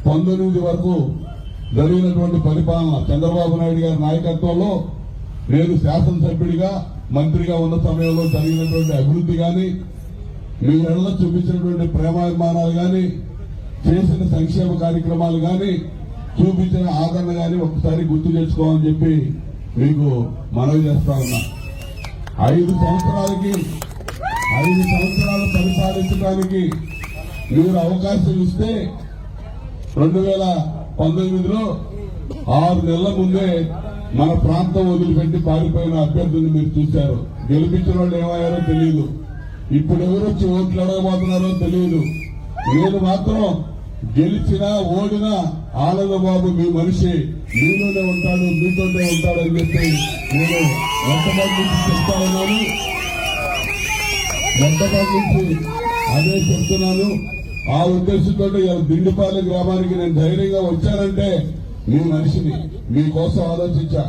19 వరకు జరిగినటువంటి పరిపాలన చంద్రబాబు నాయుడు గారి నాయకత్వంలో నేను శాసనసభ్యుడిగా మంత్రిగా ఉన్న సమయంలో జరిగినటువంటి అభివృద్ధి కానీ మీ ఎడల చూపించినటువంటి ప్రేమాభిమానాలు కానీ చేసిన సంక్షేమ కార్యక్రమాలు కానీ చూపించిన ఆదరణ కానీ ఒకసారి గుర్తు తెచ్చుకోవాలని చెప్పి మీకు మనవి చేస్తా ఉన్నా. 5 సంవత్సరాలు పరిపాలించడానికి మీరు అవకాశం ఇస్తే 2019లో 6 నెలల ముందే మన ప్రాంతం వదిలిపెట్టి పారిపోయిన అభ్యర్థులను మీరు చూశారు. గెలిపించిన వాళ్ళు ఏమయ్యారో తెలియదు. ఇప్పుడు ఎవరొచ్చి ఓట్లు అడగబోతున్నారో తెలియదు. నేను మాత్రం గెలిచినా ఓడినా ఆనందబాబు మీ మనిషి, మీలోనే ఉంటాడు, మీతోనే ఉంటాడు అని చెప్పి నేను మొట్టమొదటి నుంచి చెప్తా ఉన్నాను. మొట్టమొదటి నుంచి అదే చెప్తున్నాను. ఆ ఉద్దేశంతో దిండిపాలెం గ్రామానికి నేను ధైర్యంగా వచ్చానంటే మీ మనిషిని, మీకోసం ఆలోచించా,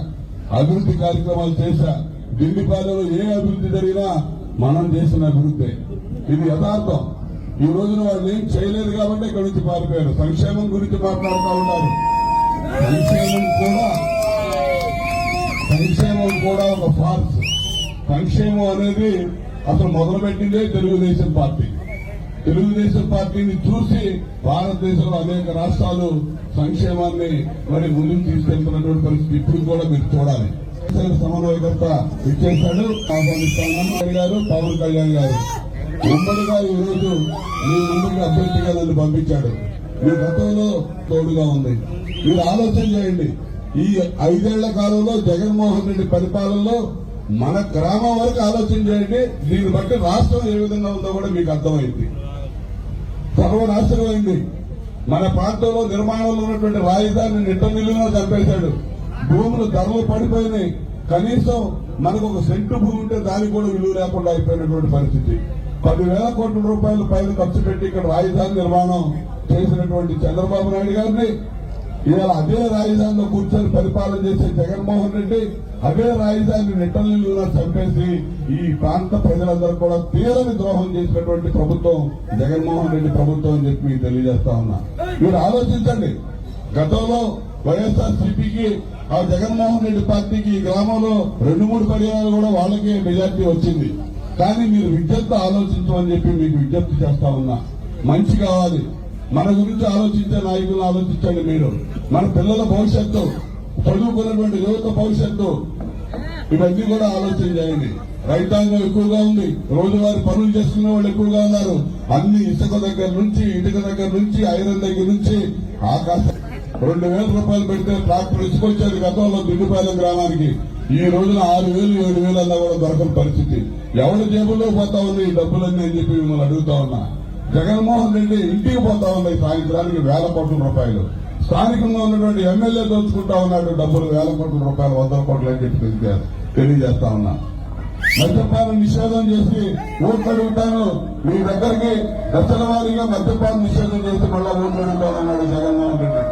అభివృద్ధి కార్యక్రమాలు చేశా. దిండిపాలెంలో ఏ అభివృద్ధి జరిగినా మనం చేసిన అభివృద్ధి. ఇది యథార్థం. ఈ రోజున వాళ్ళు ఏం చేయలేదు కాబట్టి ఇక్కడి నుంచి పారిపోయారు. సంక్షేమం గురించి మాట్లాడుతూ ఉన్నారు. సంక్షేమం కూడా ఒక ఫార్స్. సంక్షేమం అనేది అసలు మొదలుపెట్టిందే తెలుగుదేశం పార్టీ. తెలుగుదేశం పార్టీని చూసి భారతదేశంలో అనేక రాష్ట్రాలు సంక్షేమాన్ని మరి ముందుకు తీసుకెళ్తున్నటువంటి పరిస్థితి ఇప్పుడు కూడా మీరు చూడాలి. సమన్వయకర్త ఇచ్చేశాడు గారు, పవన్ కళ్యాణ్ గారు ఉమ్మడిగా ఈ రోజు మీ ముందుకు అభ్యర్థిగా నన్ను పంపించాడు. మీ గతంలో తోడుగా ఉంది. మీరు ఆలోచన చేయండి. ఈ 5 ఏళ్ల కాలంలో జగన్మోహన్ రెడ్డి పరిపాలనలో మన గ్రామం వరకు ఆలోచన చేయండి. దీన్ని బట్టి రాష్ట్రం ఏ విధంగా ఉందో కూడా మీకు అర్థమైంది. సర్వనాశనమైంది. మన ప్రాంతంలో నిర్మాణంలో ఉన్నటువంటి రాజధానిని నిట్టనిల్లులో చంపేశాడు. భూములు ధరలు పడిపోయినాయి. కనీసం మనకు ఒక సెంటు భూమి ఉంటే దానికి కూడా విలువ లేకుండా అయిపోయినటువంటి పరిస్థితి. 10,000 కోట్ల రూపాయలు పైన ఖర్చు పెట్టి ఇక్కడ రాజధాని నిర్మాణం చేసినటువంటి చంద్రబాబు నాయుడు గారిని ఇవాళ అదే రాజధానిలో కూర్చొని పరిపాలన చేసే జగన్మోహన్ రెడ్డి అదే రాజధాని నిట్టనిల్లులో చంపేసి ఈ ప్రాంత ప్రజలందరూ కూడా తీరని ద్రోహం చేసినటువంటి ప్రభుత్వం జగన్మోహన్ రెడ్డి ప్రభుత్వం అని చెప్పి మీకు తెలియజేస్తా ఉన్నా. మీరు ఆలోచించండి. గతంలో వైఎస్ఆర్సీపీకి ఆ జగన్మోహన్ రెడ్డి పార్టీకి ఈ గ్రామంలో 2-3 పర్యాయాలు కూడా వాళ్ళకే మెజార్టీ వచ్చింది. కానీ మీరు విజ్ఞప్తి ఆలోచించమని చెప్పి మీకు విజ్ఞప్తి చేస్తా ఉన్నా. మంచి కావాలి. మన గురించి ఆలోచించే నాయకులను ఆలోచించండి. మీరు మన పిల్లల భవిష్యత్తు, చదువుకున్నటువంటి యువత భవిష్యత్తు, ఇవన్నీ కూడా ఆలోచన చేయండి. రైతాంగం ఎక్కువగా ఉంది. రోజువారీ పనులు చేసుకునే వాళ్ళు ఎక్కువగా ఉన్నారు. అన్ని ఇసుక దగ్గర నుంచి, ఇటుక దగ్గర నుంచి, ఐరన్ దగ్గర నుంచి ఆకాశం 2,000 రూపాయలు పెడితే ట్రాక్టర్ ఇసుకొచ్చేది గతంలో దిండిపాలెం గ్రామానికి. ఈ రోజున 6,000, 7,000 అన్నా కూడా దొరకని పరిస్థితి. ఎవరి జేబుల్లో పోతా ఉంది ఈ డబ్బులన్నీ అని చెప్పి మిమ్మల్ని అడుగుతా ఉన్నా. జగన్మోహన్ రెడ్డి ఇంటికి పోతా ఉన్నాయి సాయంత్రానికి 1,000 కోట్ల రూపాయలు. స్థానికంగా ఉన్నటువంటి ఎమ్మెల్యే దోచుకుంటా ఉన్నాడు డబ్బులు 1,000 కోట్ల రూపాయలు, 100 కోట్లు అని చెప్పి తెలియజేస్తా ఉన్నా. మద్యపానం నిషేధం చేసి ఓట్లు అడుగుతాను, మీ దగ్గరికి దశల వారీగా మద్యపానం నిషేధం చేసి మళ్ళా ఓట్లు అడుగుతానన్నాడు జగన్మోహన్ రెడ్డి.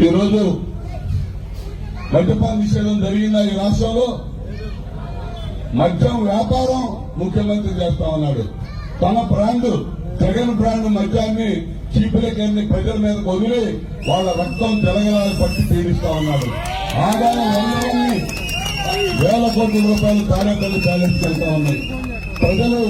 ఈరోజు మద్యపాన నిషేధం జరిగిందా ఈ రాష్ట్రంలో? మద్యం వ్యాపారం ముఖ్యమంత్రి చేస్తా ఉన్నాడు. తన బ్రాండ్, జగన్ బ్రాండ్ మద్యాన్ని చీపులకెళ్ళి ప్రజల మీద వదిలి వాళ్ళ రక్తం తెలంగాణ పట్టి పీడిస్తా ఉన్నాడు. ఆదాయం 1,000 కోట్ల రూపాయలు తాడేపల్లి ప్యాలెస్కి వెళ్తా ఉన్నాయి. ప్రజలు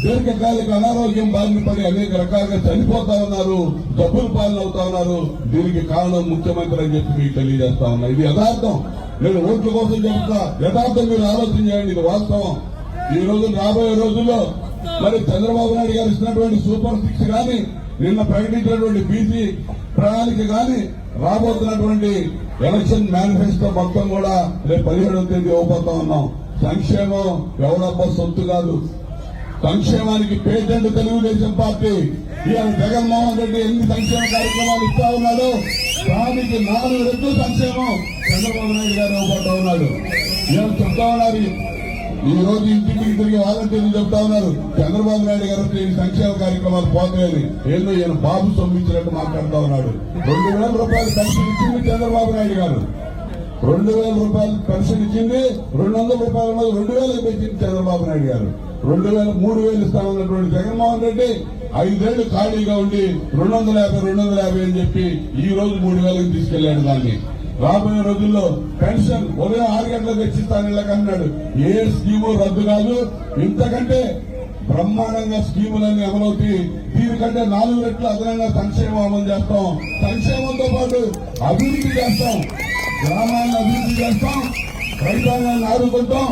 దీర్ఘకాలిక అనారోగ్యం బారిన పడి అనేక రకాలుగా చనిపోతా ఉన్నారు, జబ్బుల పాలనవుతా ఉన్నారు. దీనికి కారణం ముఖ్యమంత్రి అని చెప్పి మీకు తెలియజేస్తా ఉన్నా. ఇది యథార్థం. నేను ఓట్ల కోసం చెప్తా. యథార్థం మీరు ఆలోచన చేయండి. ఇది వాస్తవం. ఈ రోజు రాబోయే రోజుల్లో మరి చంద్రబాబు నాయుడు గారు ఇచ్చినటువంటి సూపర్ 6 కానీ, నిన్న ప్రకటించినటువంటి బీసీ ప్రణాళిక కానీ, రాబోతున్నటువంటి ఎలక్షన్ మేనిఫెస్టో మొత్తం కూడా రేపు 17వ తేదీ ఇవ్వబోతా ఉన్నాం. సంక్షేమం ఎవరబ్బా సొత్తు కాదు. సంక్షేమానికి పేటెంట్ తెలుగుదేశం పార్టీ. ఇవాళ జగన్మోహన్ రెడ్డి ఎన్ని సంక్షేమ కార్యక్రమాలు ఇస్తా ఉన్నాడు, దానికి 4 రెట్లు సంక్షేమం చంద్రబాబు నాయుడు గారు ఇవ్వబోతా ఉన్నాడు. ఇవాళ చెప్తా ఉన్నారు, ఈ రోజు ఇంటికి తిరిగి వాలంటీర్లు చెప్తా ఉన్నారు చంద్రబాబు నాయుడు గారు ఈ సంక్షేమ కార్యక్రమాలు పోతాయని. ఏదో ఈయన బాబు సొమ్మించినట్టు మాట్లాడుతా ఉన్నాడు. 2,000 రూపాయలు పెన్షన్ ఇచ్చింది చంద్రబాబు నాయుడు గారు. 2,000 రూపాయలు పెన్షన్ ఇచ్చింది. 200 రూపాయలు 2,000 పెంచింది చంద్రబాబు నాయుడు గారు. 2,000, 3,000 ఇస్తామన్నటువంటి జగన్మోహన్ రెడ్డి 5 ఏళ్లు ఖాళీగా ఉండి 250 అని చెప్పి ఈ రోజు 3,000కి తీసుకెళ్లాడు దాన్ని. రాబోయే రోజుల్లో పెన్షన్ ఉదయం 6 గంటలకు తెచ్చిస్తాను అన్నాడు. ఏ స్కీము రద్దు కాదు. ఇంతకంటే బ్రహ్మాండంగా స్కీములన్నీ అమలవుతాయి. దీనికంటే 4 రెట్లు అదనంగా సంక్షేమం అమలు చేస్తాం. సంక్షేమంతో పాటు అభివృద్ధి చేస్తాం. గ్రామాలను అభివృద్ధి చేస్తాం. రైతాంగాన్ని ఆదుకుంటాం.